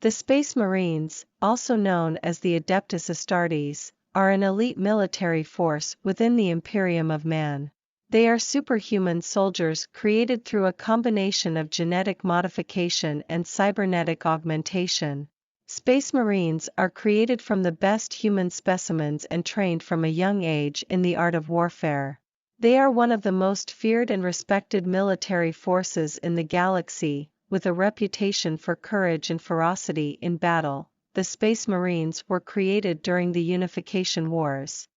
The Space Marines, also known as the Adeptus Astartes, are an elite military force within the Imperium of Man. They are superhuman soldiers created through a combination of genetic modification and cybernetic augmentation. Space Marines are created from the best human specimens and trained from a young age in the art of warfare. They are one of the most feared and respected military forces in the galaxy, with a reputation for courage and ferocity in battle. The Space Marines were created during the Unification Wars.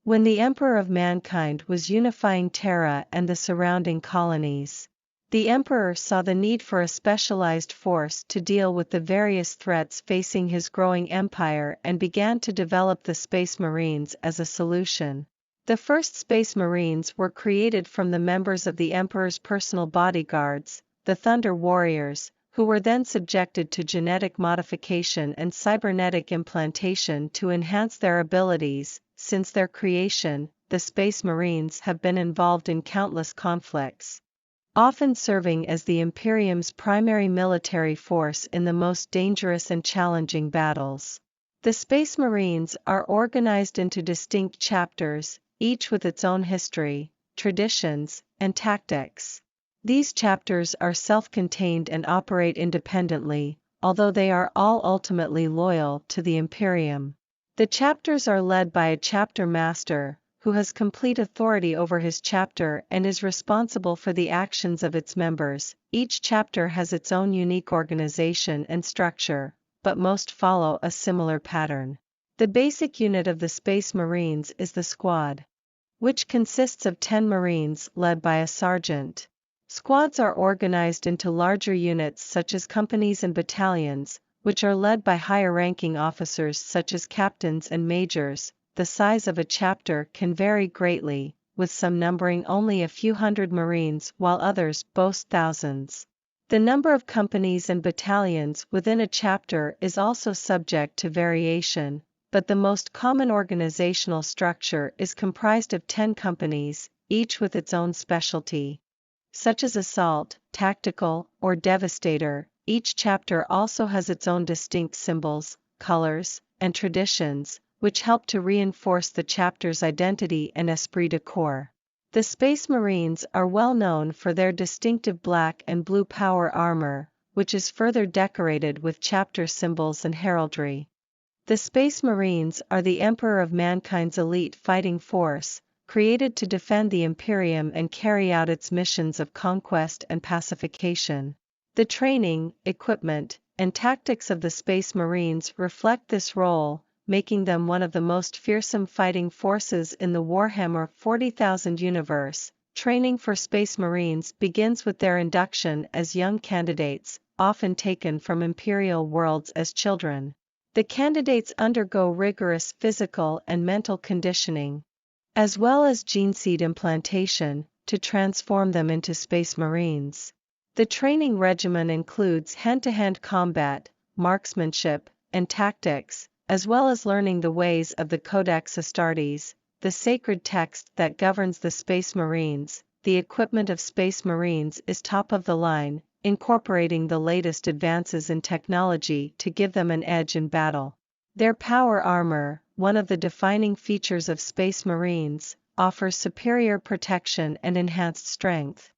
When the Emperor of Mankind was unifying Terra and the surrounding colonies, the Emperor saw the need for a specialized force to deal with the various threats facing his growing empire and began to develop the Space Marines as a solution. The first Space Marines were created from the members of the Emperor's personal bodyguards, the Thunder Warriors, who were then subjected to genetic modification and cybernetic implantation to enhance their abilities. Since their creation, the Space Marines have been involved in countless conflicts, often serving as the Imperium's primary military force in the most dangerous and challenging battles. The Space Marines are organized into distinct chapters, each with its own history, traditions, and tactics. These chapters are self-contained and operate independently, although they are all ultimately loyal to the Imperium. The chapters are led by a chapter master, who has complete authority over his chapter and is responsible for the actions of its members. Each chapter has its own unique organization and structure, but most follow a similar pattern. The basic unit of the Space Marines is the squad, which consists of 10 Marines led by a sergeant. Squads are organized into larger units such as companies and battalions, which are led by higher-ranking officers such as captains and majors. The size of a chapter can vary greatly, with some numbering only a few hundred Marines while others boast thousands. The number of companies and battalions within a chapter is also subject to variation, but the most common organizational structure is comprised of 10 companies, each with its own specialty, such as assault, tactical, or devastator. Each chapter also has its own distinct symbols, colors, and traditions, which help to reinforce the chapter's identity and esprit de corps. The Space Marines are well known for their distinctive black and blue power armor, which is further decorated with chapter symbols and heraldry. The Space Marines are the Emperor of Mankind's elite fighting force, created to defend the Imperium and carry out its missions of conquest and pacification. The training, equipment, and tactics of the Space Marines reflect this role, making them one of the most fearsome fighting forces in the Warhammer 40,000 universe. Training for Space Marines begins with their induction as young candidates, often taken from Imperial worlds as children. The candidates undergo rigorous physical and mental conditioning, as well as gene seed implantation, to transform them into Space Marines. The training regimen includes hand-to-hand combat, marksmanship, and tactics, as well as learning the ways of the Codex Astartes, the sacred text that governs the Space Marines. The equipment of Space Marines is top of the line, incorporating the latest advances in technology to give them an edge in battle. Their power armor, one of the defining features of Space Marines, offers superior protection and enhanced strength.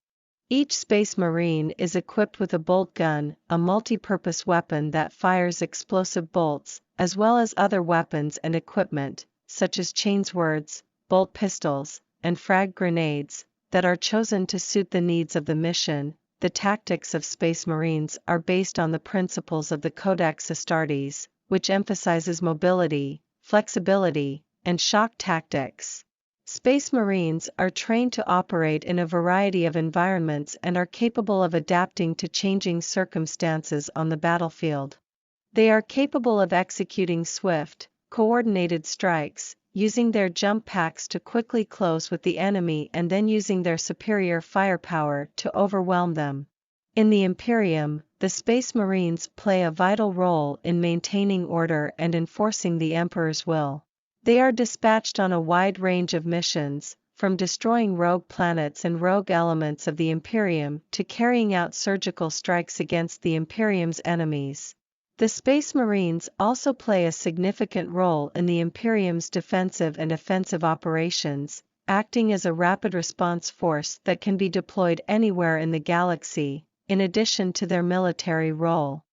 Each Space Marine is equipped with a bolt gun, a multi-purpose weapon that fires explosive bolts, as well as other weapons and equipment, such as chainswords, bolt pistols, and frag grenades, that are chosen to suit the needs of the mission. The tactics of Space Marines are based on the principles of the Codex Astartes, which emphasizes mobility, flexibility, and shock tactics. Space Marines are trained to operate in a variety of environments and are capable of adapting to changing circumstances on the battlefield. They are capable of executing swift, coordinated strikes, using their jump packs to quickly close with the enemy and then using their superior firepower to overwhelm them. In the Imperium, the Space Marines play a vital role in maintaining order and enforcing the Emperor's will. They are dispatched on a wide range of missions, from destroying rogue planets and rogue elements of the Imperium to carrying out surgical strikes against the Imperium's enemies. The Space Marines also play a significant role in the Imperium's defensive and offensive operations, acting as a rapid response force that can be deployed anywhere in the galaxy, in addition to their military role.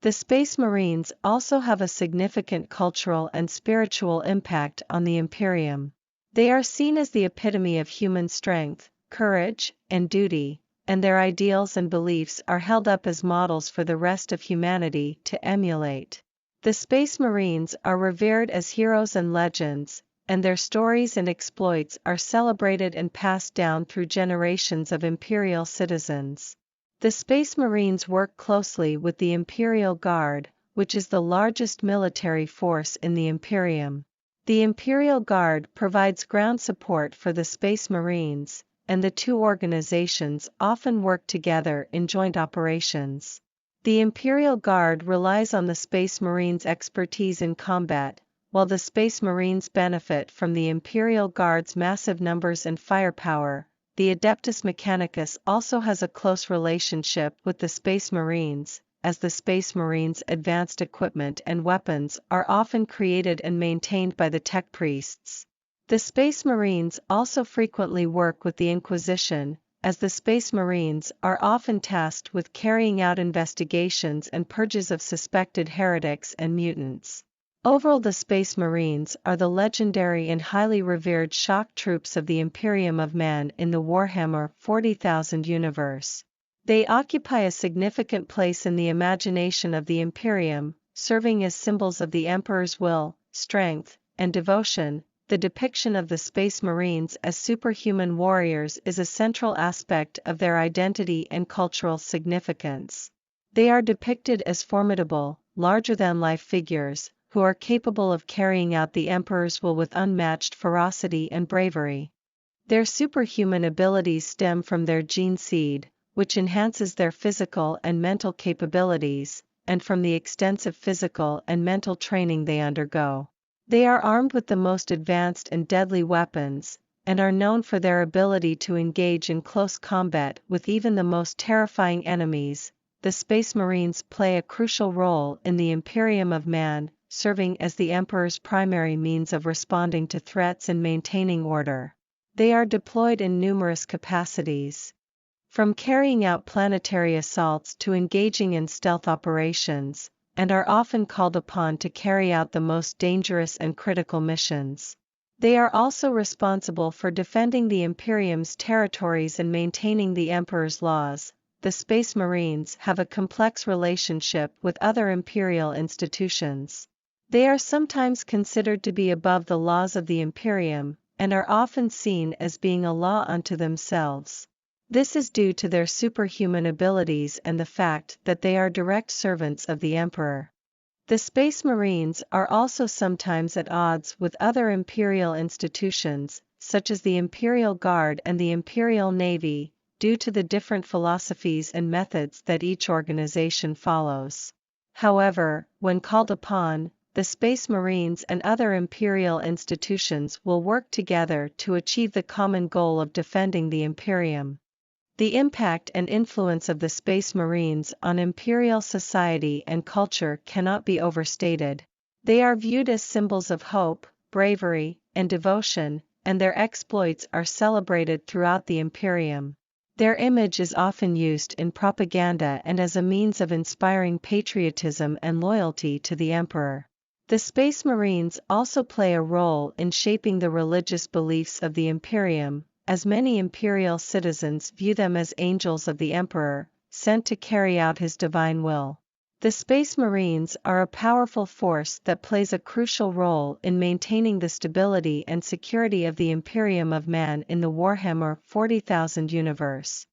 The Space Marines also have a significant cultural and spiritual impact on the Imperium. They are seen as the epitome of human strength, courage, and duty, and their ideals and beliefs are held up as models for the rest of humanity to emulate. The Space Marines are revered as heroes and legends, and their stories and exploits are celebrated and passed down through generations of Imperial citizens. The Space Marines work closely with the Imperial Guard, which is the largest military force in the Imperium. The Imperial Guard provides ground support for the Space Marines, and the two organizations often work together in joint operations. The Imperial Guard relies on the Space Marines' expertise in combat, while the Space Marines benefit from the Imperial Guard's massive numbers and firepower. The Adeptus Mechanicus also has a close relationship with the Space Marines, as the Space Marines' advanced equipment and weapons are often created and maintained by the Tech Priests. The Space Marines also frequently work with the Inquisition, as the Space Marines are often tasked with carrying out investigations and purges of suspected heretics and mutants. Overall, the Space Marines are the legendary and highly revered shock troops of the Imperium of Man in the Warhammer 40,000 universe. They occupy a significant place in the imagination of the Imperium, serving as symbols of the Emperor's will, strength, and devotion. The depiction of the Space Marines as superhuman warriors is a central aspect of their identity and cultural significance. They are depicted as formidable, larger-than-life figures, who are capable of carrying out the Emperor's will with unmatched ferocity and bravery. Their superhuman abilities stem from their gene seed, which enhances their physical and mental capabilities, and from the extensive physical and mental training they undergo. They are armed with the most advanced and deadly weapons, and are known for their ability to engage in close combat with even the most terrifying enemies. The Space Marines play a crucial role in the Imperium of Man, serving as the Emperor's primary means of responding to threats and maintaining order. They are deployed in numerous capacities, from carrying out planetary assaults to engaging in stealth operations, and are often called upon to carry out the most dangerous and critical missions. They are also responsible for defending the Imperium's territories and maintaining the Emperor's laws. The Space Marines have a complex relationship with other Imperial institutions. They are sometimes considered to be above the laws of the Imperium, and are often seen as being a law unto themselves. This is due to their superhuman abilities and the fact that they are direct servants of the Emperor. The Space Marines are also sometimes at odds with other Imperial institutions, such as the Imperial Guard and the Imperial Navy, due to the different philosophies and methods that each organization follows. However, when called upon, the Space Marines and other Imperial institutions will work together to achieve the common goal of defending the Imperium. The impact and influence of the Space Marines on Imperial society and culture cannot be overstated. They are viewed as symbols of hope, bravery, and devotion, and their exploits are celebrated throughout the Imperium. Their image is often used in propaganda and as a means of inspiring patriotism and loyalty to the Emperor. The Space Marines also play a role in shaping the religious beliefs of the Imperium, as many Imperial citizens view them as angels of the Emperor, sent to carry out his divine will. The Space Marines are a powerful force that plays a crucial role in maintaining the stability and security of the Imperium of Man in the Warhammer 40,000 universe.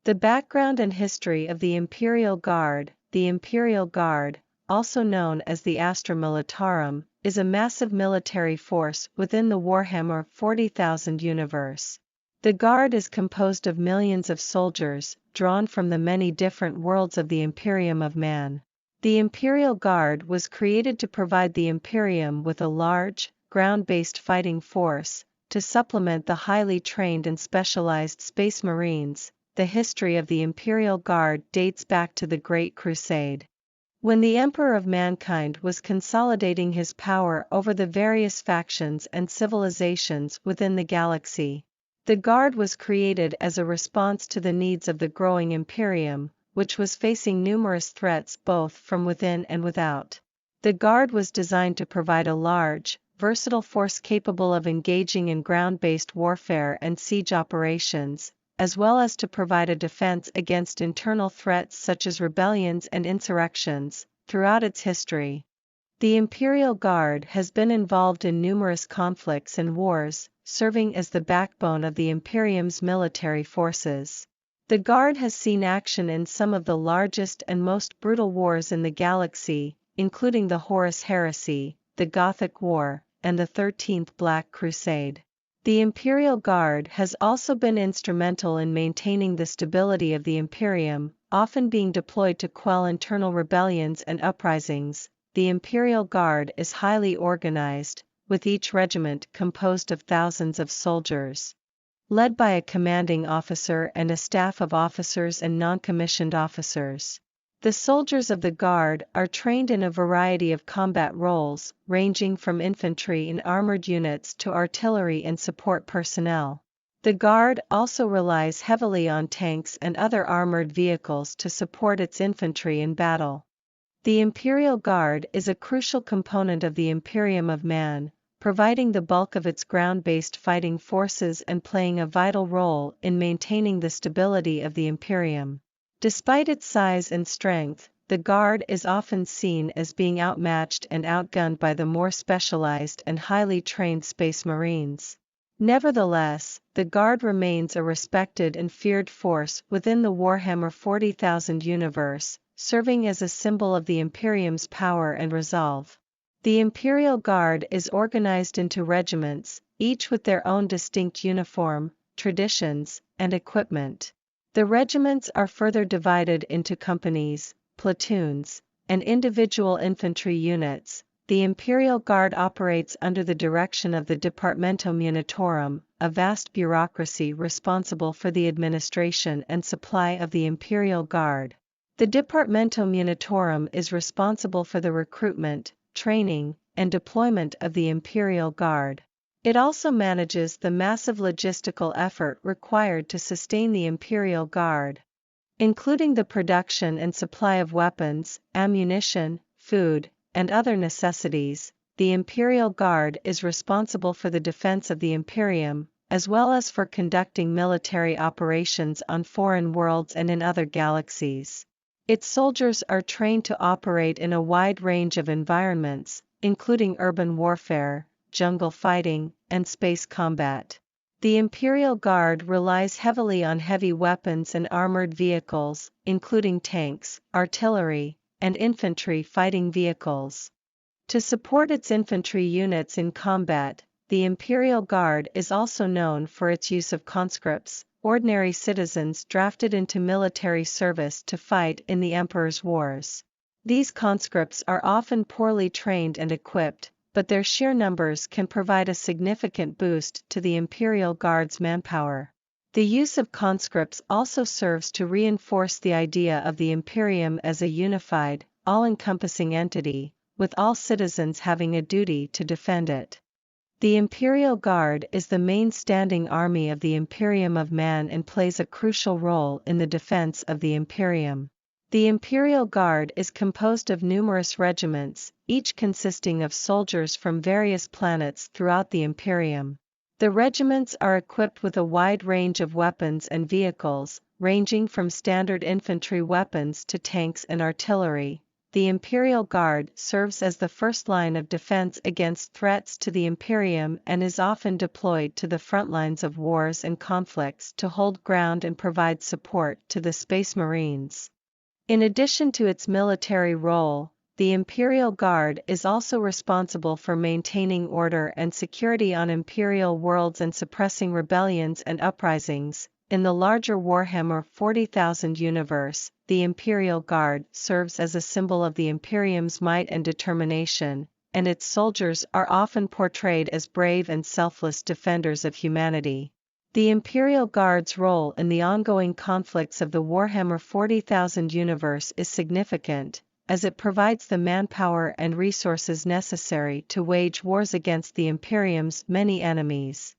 The background and history of the Imperial Guard. The Imperial Guard, also known as the Astra Militarum, is a massive military force within the Warhammer 40,000 universe. The Guard is composed of millions of soldiers, drawn from the many different worlds of the Imperium of Man. The Imperial Guard was created to provide the Imperium with a large, ground-based fighting force, to supplement the highly trained and specialized Space Marines. The history of the Imperial Guard dates back to the Great Crusade. When the Emperor of Mankind was consolidating his power over the various factions and civilizations within the galaxy, the Guard was created as a response to the needs of the growing Imperium, which was facing numerous threats both from within and without. The Guard was designed to provide a large, versatile force capable of engaging in ground-based warfare and siege operations, as well as to provide a defense against internal threats such as rebellions and insurrections. Throughout its history, the Imperial Guard has been involved in numerous conflicts and wars, serving as the backbone of the Imperium's military forces. The Guard has seen action in some of the largest and most brutal wars in the galaxy, including the Horus Heresy, the Gothic War, and the 13th Black Crusade. The Imperial Guard has also been instrumental in maintaining the stability of the Imperium, often being deployed to quell internal rebellions and uprisings. The Imperial Guard is highly organized, with each regiment composed of thousands of soldiers, led by a commanding officer and a staff of officers and non-commissioned officers. The soldiers of the Guard are trained in a variety of combat roles, ranging from infantry and armored units to artillery and support personnel. The Guard also relies heavily on tanks and other armored vehicles to support its infantry in battle. The Imperial Guard is a crucial component of the Imperium of Man, providing the bulk of its ground-based fighting forces and playing a vital role in maintaining the stability of the Imperium. Despite its size and strength, the Guard is often seen as being outmatched and outgunned by the more specialized and highly trained Space Marines. Nevertheless, the Guard remains a respected and feared force within the Warhammer 40,000 universe, serving as a symbol of the Imperium's power and resolve. The Imperial Guard is organized into regiments, each with their own distinct uniform, traditions, and equipment. The regiments are further divided into companies, platoons, and individual infantry units. The Imperial Guard operates under the direction of the Departamento Munitorum, a vast bureaucracy responsible for the administration and supply of the Imperial Guard. The Departamento Munitorum is responsible for the recruitment, training, and deployment of the Imperial Guard. It also manages the massive logistical effort required to sustain the Imperial Guard, including the production and supply of weapons, ammunition, food, and other necessities. The Imperial Guard is responsible for the defense of the Imperium, as well as for conducting military operations on foreign worlds and in other galaxies. Its soldiers are trained to operate in a wide range of environments, including urban warfare, jungle fighting, and space combat. The Imperial Guard relies heavily on heavy weapons and armored vehicles, including tanks, artillery, and infantry fighting vehicles. To support its infantry units in combat, the Imperial Guard is also known for its use of conscripts, ordinary citizens drafted into military service to fight in the Emperor's wars. These conscripts are often poorly trained and equipped, but their sheer numbers can provide a significant boost to the Imperial Guard's manpower. The use of conscripts also serves to reinforce the idea of the Imperium as a unified, all-encompassing entity, with all citizens having a duty to defend it. The Imperial Guard is the main standing army of the Imperium of Man and plays a crucial role in the defense of the Imperium. The Imperial Guard is composed of numerous regiments, each consisting of soldiers from various planets throughout the Imperium. The regiments are equipped with a wide range of weapons and vehicles, ranging from standard infantry weapons to tanks and artillery. The Imperial Guard serves as the first line of defense against threats to the Imperium and is often deployed to the front lines of wars and conflicts to hold ground and provide support to the Space Marines. In addition to its military role, the Imperial Guard is also responsible for maintaining order and security on Imperial worlds and suppressing rebellions and uprisings. In the larger Warhammer 40,000 universe, the Imperial Guard serves as a symbol of the Imperium's might and determination, and its soldiers are often portrayed as brave and selfless defenders of humanity. The Imperial Guard's role in the ongoing conflicts of the Warhammer 40,000 universe is significant, as it provides the manpower and resources necessary to wage wars against the Imperium's many enemies.